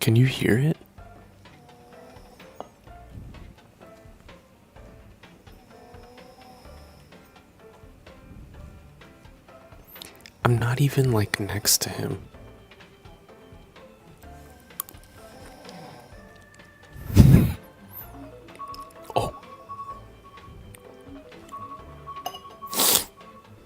Can you hear it? I'm not even like next to him.